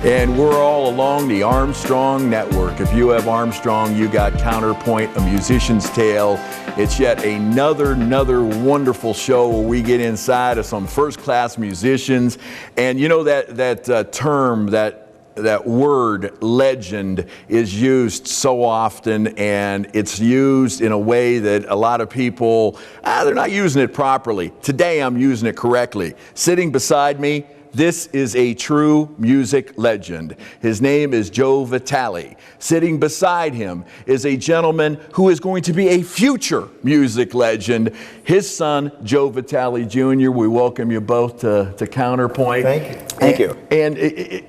And we're all along the Armstrong network. If you have Armstrong, you got Counterpoint, A Musician's Tale. It's yet another wonderful show where we get inside of some first-class musicians. And you know that term, that word legend is used so often, and it's used in a way that a lot of people, they're not using it properly. Today I'm using it correctly. Sitting beside me, this is a true music legend. His name is Joe Vitale. Sitting beside him is a gentleman who is going to be a future music legend. His son, Joe Vitale Jr. We welcome you both to Counterpoint. Thank you. Thank you. And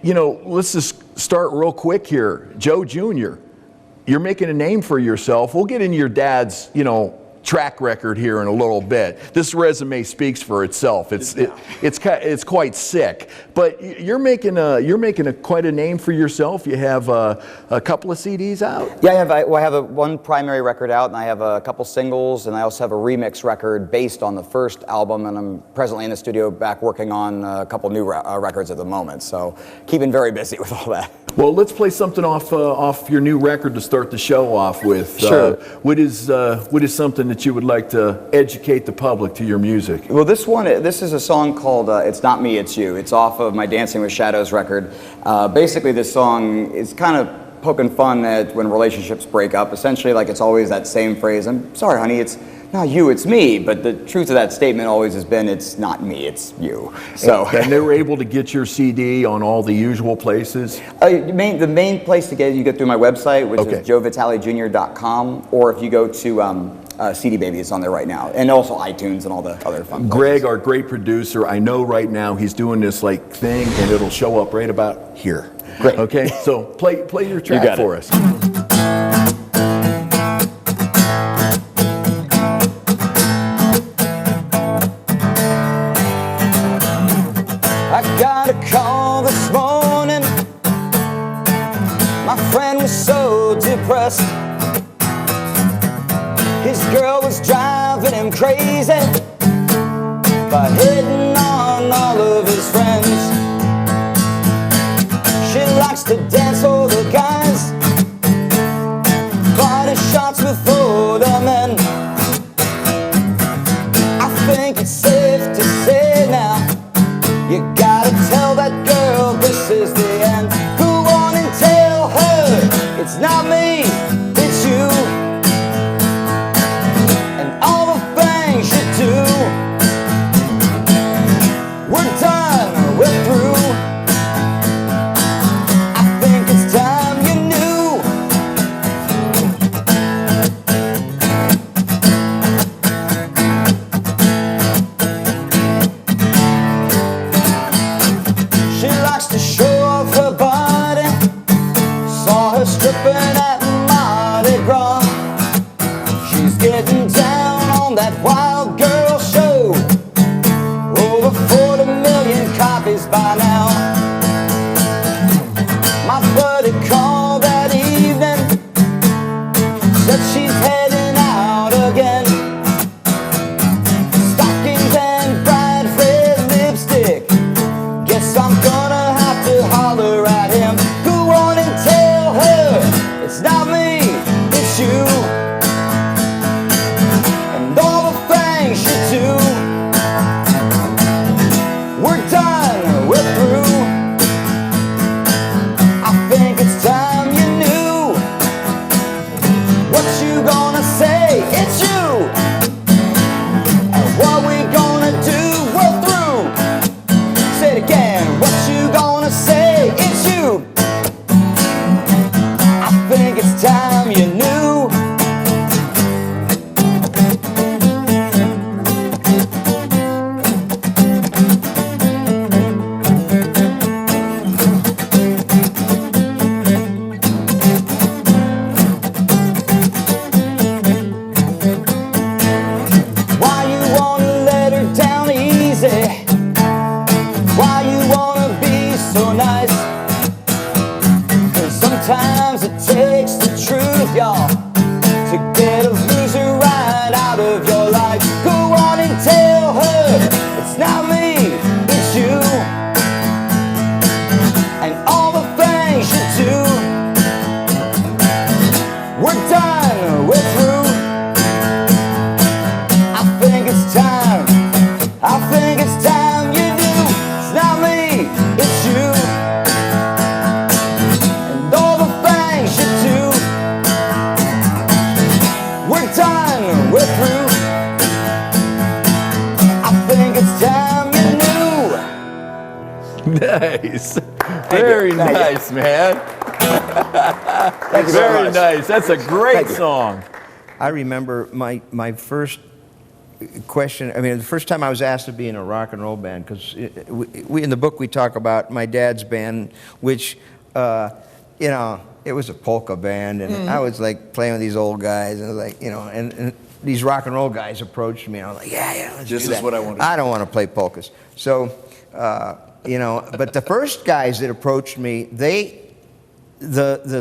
you know, let's just start real quick here. Joe Jr., you're making a name for yourself. We'll get into your dad's, track record here in a little bit. This resume speaks for itself. It's quite sick. But you're making quite a name for yourself. You have a couple of CDs out. Yeah, I have one primary record out, and I have a couple singles, and I also have a remix record based on the first album. And I'm presently in the studio back working on a couple new records at the moment. So keeping very busy with all that. Well, let's play something off your new record to start the show off with. Sure. What is something that you would like to educate the public to your music? Well, this is a song called "It's Not Me, It's You." It's off of my Dancing with Shadows record. Basically, this song is kind of poking fun at when relationships break up. Essentially, like it's always that same phrase, "I'm sorry, honey, it's not you, it's me." But the truth of that statement always has been, it's not me, it's you. So, and they were able to get your CD on all the usual places? The main place to get it, you get through my website, which is joevitalijr.com, or if you go to CD Baby, it's on there right now, and also iTunes and all the other fun Greg, places. our great producer, I know right now he's doing this thing, and it'll show up right about here. Great. Okay, so play your track for us. I got a call this morning. My friend was so depressed. His girl was driving him crazy by hitting on all of his friends. She likes to dance all the guys, party shots with all the men. I think it's safe to say now, you gotta tell that girl this is the end. Go on and tell her it's not me, it's you. And all the things you I think it's time you knew it's not me, it's you. And all the things you do. We're done, we're through. I think it's time you knew. Nice. Very nice, man. Thank you Very much. nice. That's a great song. I remember my first question, I mean, the first time I was asked to be in a rock and roll band, because we in the book we talk about my dad's band, which, you know, it was a polka band, and I was like playing with these old guys, and like, you know, and these rock and roll guys approached me, and I was like, yeah, let's This do is that. what I want to do. I don't want to play polkas. So, you know, but the first guys that approached me, the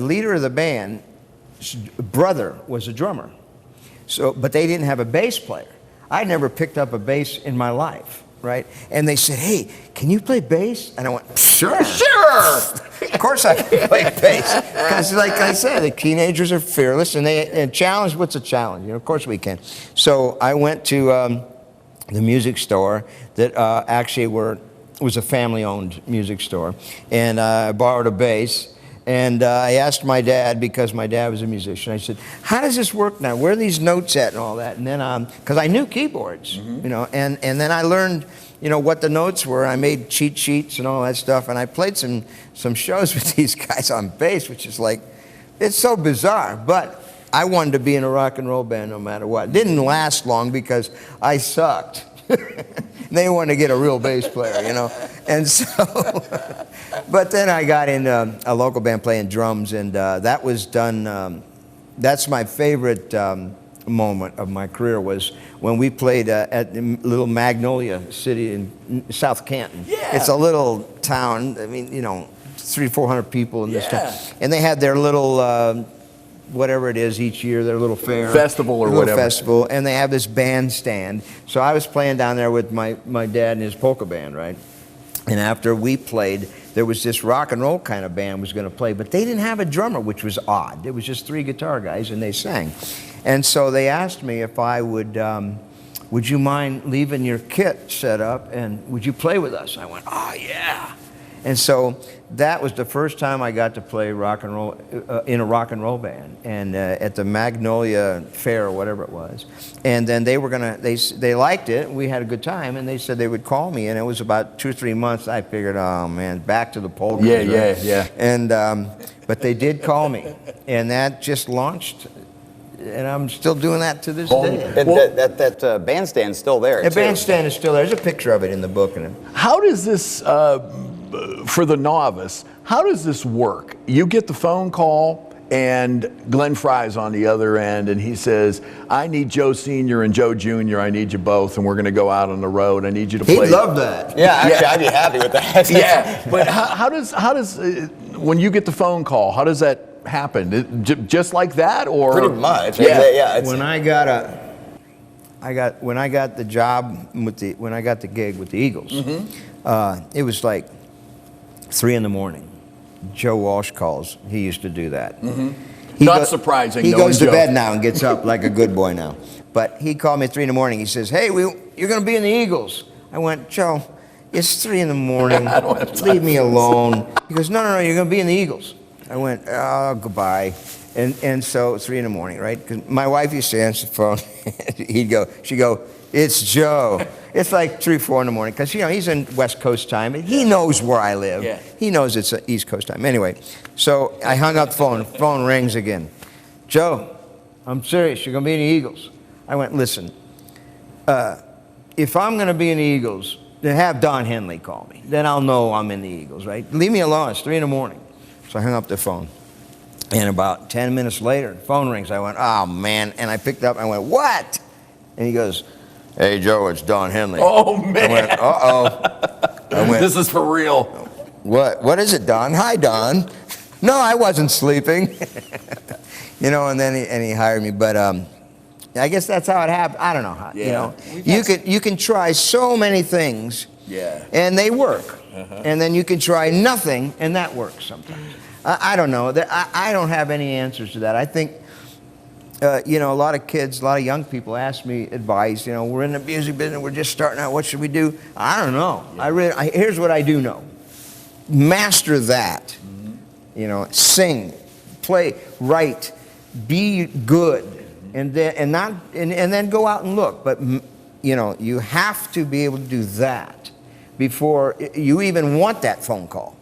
leader of the band's brother was a drummer. So, but they didn't have a bass player. I'd never picked up a bass in my life, right? And they said, hey, can you play bass? And I went, sure. Of course I can play bass. Because like I said, the teenagers are fearless, and challenge, what's a challenge? You know, of course we can. So I went to the music store that actually was a family-owned music store, and I borrowed a bass. And I asked my dad, because my dad was a musician, I said, how does this work now? Where are these notes at and all that? And then, because I knew keyboards, you know, and then I learned, you know, what the notes were. I made cheat sheets and all that stuff, and I played some shows with these guys on bass, which is like, it's so bizarre. But I wanted to be in a rock and roll band no matter what. It didn't last long because I sucked. They wanted to get a real bass player, you know. And so, but then I got in a local band playing drums, and that was done, that's my favorite moment of my career, was when we played at little Magnolia City in South Canton. Yeah. It's a little town, I mean, you know, 300-400 people in this town. And they had their little, whatever it is each year, their little fair. Festival or little whatever. festival, and they have this bandstand. So I was playing down there with my dad and his polka band, right? And after we played, there was this rock and roll kind of band was going to play, but they didn't have a drummer, which was odd. It was just 3 guitar guys, and they sang. And so they asked me if I would you mind leaving your kit set up, and would you play with us? I went, oh, yeah. And so that was the first time I got to play rock and roll in a rock and roll band, and at the Magnolia Fair or whatever it was. And then they were gonna, they liked it. We had a good time, and they said they would call me. And it was about 2 or 3 months. I figured, oh man, back to the polka. Yeah. And but they did call me, and that just launched. And I'm still doing that to this day. That bandstand's still there. The too. bandstand is still there. There's a picture of it in the book. And How does this, for the novice, how does this work? You get the phone call, and Glenn Fry's on the other end, and he says, I need Joe Sr. and Joe Jr., I need you both, and we're going to go out on the road. I need you to play. he'd love that. Yeah, actually, I'd be happy with that. Yeah, but how does when you get the phone call, how does that happen? Just like that, or? Pretty much. Yeah. It's, When I got the job when I got the gig with the Eagles, it was like 3 in the morning. Joe Walsh calls. He used to do that. Not surprising. He knowing goes to Joe. bed now and gets up like a good boy now. But he called me at 3 in the morning. He says, "Hey, you're going to be in the Eagles." I went, "Joe, it's 3 in the morning. I don't have time Leave me alone." He goes, "No, you're going to be in the Eagles." I went, "Oh, goodbye." And so 3 in the morning, right? Because my wife used to answer the phone. She'd go, "It's Joe." It's like 3, 4 in the morning, because, you know, he's in West Coast time. He knows where I live. Yeah. He knows it's East Coast time. Anyway, so I hung up the phone. The phone rings again. "Joe, I'm serious. You're going to be in the Eagles." I went, "Listen, if I'm going to be in the Eagles, then have Don Henley call me. Then I'll know I'm in the Eagles, right? Leave me alone. It's 3 in the morning." So I hung up the phone. And about 10 minutes later, the phone rings. I went, "Oh, man." And I picked up. I went, "What?" And he goes, "Hey, Joe, it's Don Henley." Oh, man. I went, "Uh-oh." I went, This is for real. What is it, Don? "Hi, Don." "No, I wasn't sleeping." You know, and then he hired me. But I guess that's how it happened. I don't know how. Yeah. You know, you can try so many things, Yeah. and they work. And then you can try nothing, and that works sometimes. I don't know. I don't have any answers to that. I think you know, a lot of kids, a lot of young people ask me advice. You know, we're in the music business, we're just starting out. What should we do? I don't know. Here's what I do know: master that. You know, sing, play, write, be good, and then go out and look. But you know, you have to be able to do that before you even want that phone call.